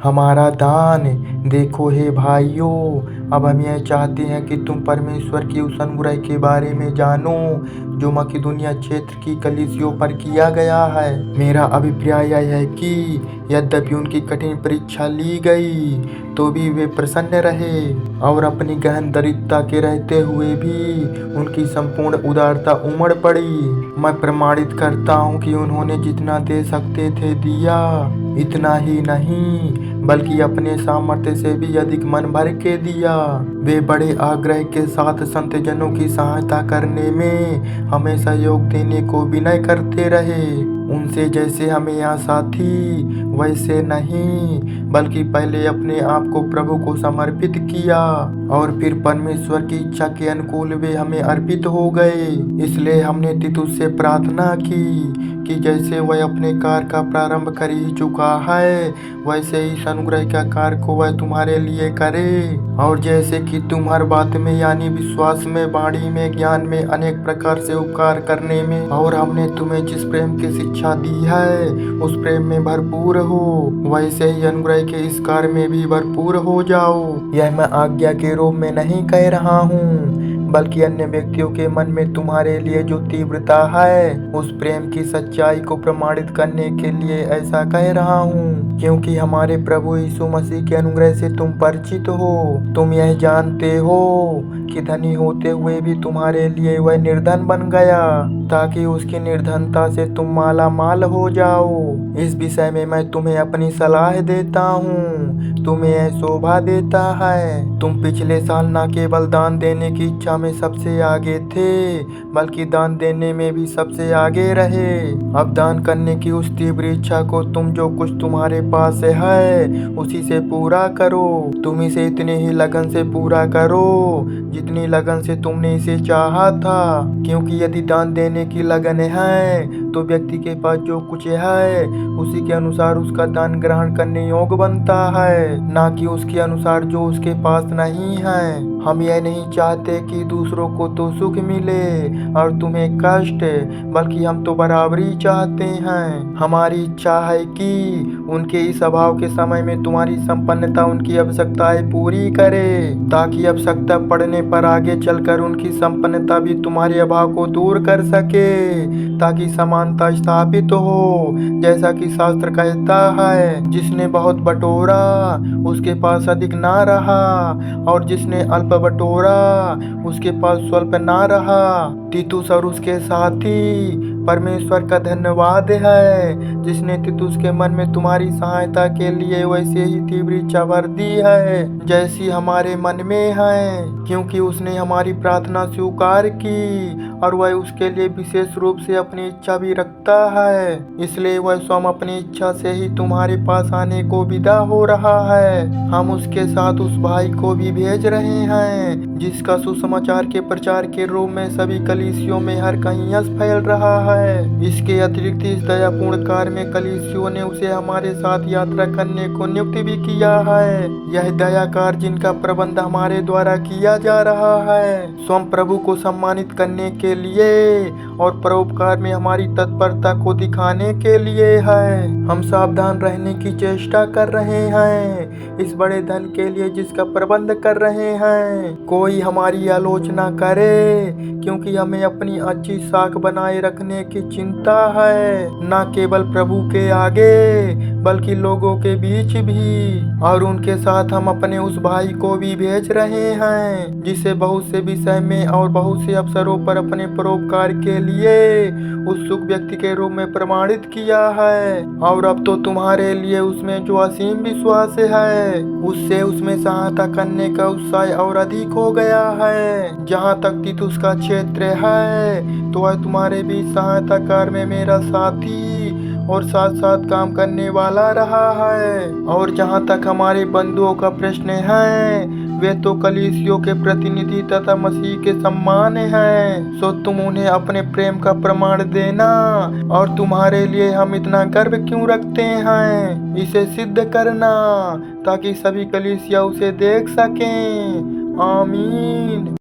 हमारा दान देखो हे भाइयों। अब हम यह चाहते हैं कि तुम परमेश्वर की उस अनुग्रह के बारे में जानो जो मकिदुनिया क्षेत्र की कलीसियों पर किया गया है। मेरा अभिप्राय यह है कि यद्यपि उनकी कठिन परीक्षा ली गई तो भी वे प्रसन्न रहे और अपनी गहन दरिद्रता के रहते हुए भी उनकी संपूर्ण उदारता उमड़ पड़ी। मैं प्रमाणित करता हूँ कि उन्होंने जितना दे सकते थे दिया, इतना ही नहीं बल्कि अपने सामर्थ्य से भी अधिक मन भर के दिया। वे बड़े आग्रह के साथ संत जनों की सहायता करने में हमेशा योग देने को विनय करते रहे। उनसे जैसे हमें आशा थी वैसे नहीं बल्कि पहले अपने आप को प्रभु को समर्पित किया और फिर परमेश्वर की इच्छा के अनुकूल वे हमें अर्पित हो गए। इसलिए हमने तीतुस से प्रार्थना की कि जैसे वह अपने कार्य का प्रारंभ कर ही चुका है वैसे ही इस अनुग्रह का कार्य को वह तुम्हारे लिए करे। और जैसे कि तुम हर बात में यानी विश्वास में, वाणी में, ज्ञान में, अनेक प्रकार से उपकार करने में और हमने तुम्हें जिस प्रेम की शिक्षा दी है उस प्रेम में भरपूर हो, वैसे ही अनुग्रह के इस कार्य में भी भरपूर हो जाओ। यह मैं आज्ञा के रूप में नहीं कह रहा हूँ बल्कि अन्य व्यक्तियों के मन में तुम्हारे लिए जो तीव्रता है उस प्रेम की सच्चाई को प्रमाणित करने के लिए ऐसा कह रहा हूँ। क्योंकि हमारे प्रभु यीशु मसीह के अनुग्रह से तुम परिचित हो। तुम यह जानते हो कि धनी होते हुए भी तुम्हारे लिए वह निर्धन बन गया ताकि उसकी निर्धनता से तुम माला माल हो जाओ। इस विषय में मैं तुम्हें अपनी सलाह देता हूँ, तुम्हें यह शोभा देता है। तुम पिछले साल न केवल दान देने की इच्छा में सबसे आगे थे बल्कि दान देने में भी सबसे आगे रहे। अब दान करने की उस तीव्र इच्छा को तुम जो कुछ तुम्हारे पास है उसी से पूरा करो। तुम इसे इतने ही लगन से पूरा करो जितनी लगन से तुमने इसे चाहा था। क्योंकि यदि दान देने की लगन है तो व्यक्ति के पास जो कुछ है उसी के अनुसार उसका दान ग्रहण करने योग्य बनता है, ना कि उसके अनुसार जो उसके पास नहीं है। हम यह नहीं चाहते कि दूसरों को तो सुख मिले और तुम्हें कष्ट, बल्कि हम तो बराबरी चाहते हैं। हमारी इच्छा है कि उनके इस अभाव के समय में तुम्हारी संपन्नता उनकी आवश्यकताएं पूरी करे ताकि आवश्यकता पड़ने पर आगे चलकर उनकी संपन्नता भी तुम्हारे अभाव को दूर कर सके, ताकि समानता स्थापित हो। जैसा कि शास्त्र कहता है, जिसने बहुत बटोरा उसके पास अधिक ना रहा और जिसने अल्प बटोरा उसके पास स्वल्प ना रहा। तीतुस और उसके साथी, परमेश्वर का धन्यवाद है जिसने तीतुस के मन में तुम्हारी सहायता के लिए वैसे ही तीव्र इच्छा भर दी है जैसी हमारे मन में है। क्योंकि उसने हमारी प्रार्थना स्वीकार की और वह उसके लिए विशेष रूप से अपनी इच्छा भी रखता है, इसलिए वह स्वयं अपनी इच्छा से ही तुम्हारे पास आने को विदा हो रहा है। हम उसके साथ उस भाई को भी भेज रहे हैं जिसका सुसमाचार के प्रचार के रूप में सभी कलीसियों में हर कहीं यश फैल रहा है। इसके अतिरिक्त इस दयापूर्ण कार्य में कलीसियों ने उसे हमारे साथ यात्रा करने को नियुक्त भी किया है। यह दया कार्य जिनका प्रबंध हमारे द्वारा किया जा रहा है स्वयं प्रभु को सम्मानित करने के लिए और परोपकार में हमारी तत्परता को दिखाने के लिए है। हम सावधान रहने की चेष्टा कर रहे हैं इस बड़े धन के लिए जिसका प्रबंध कर रहे हैं। कोई हमारी आलोचना करे क्योंकि हमें अपनी अच्छी साख बनाए रखने की चिंता है, न केवल प्रभु के आगे बल्कि लोगों के बीच भी। और उनके साथ हम अपने उस भाई को भी भेज रहे हैं जिसे बहुत से विषय में और बहुत से अवसरों पर अपने परोपकार के लिए उत्सुक व्यक्ति के रूप में प्रमाणित किया है। और अब तो तुम्हारे लिए उसमें जो असीम विश्वास है उससे उसमें सहायता करने का उत्साह और अधिक हो गया है। जहाँ तक तीतुस का क्षेत्र है तो वह तुम्हारे बीच सहायता कार्य में मेरा साथी और साथ साथ काम करने वाला रहा है। और जहाँ तक हमारे बंधुओं का प्रश्न है वे तो कलीसियों के प्रतिनिधि तथा मसीह के सम्मान हैं। सो तुम उन्हें अपने प्रेम का प्रमाण देना और तुम्हारे लिए हम इतना गर्व क्यों रखते हैं इसे सिद्ध करना ताकि सभी कलीसिया उसे देख सकें। आमीन।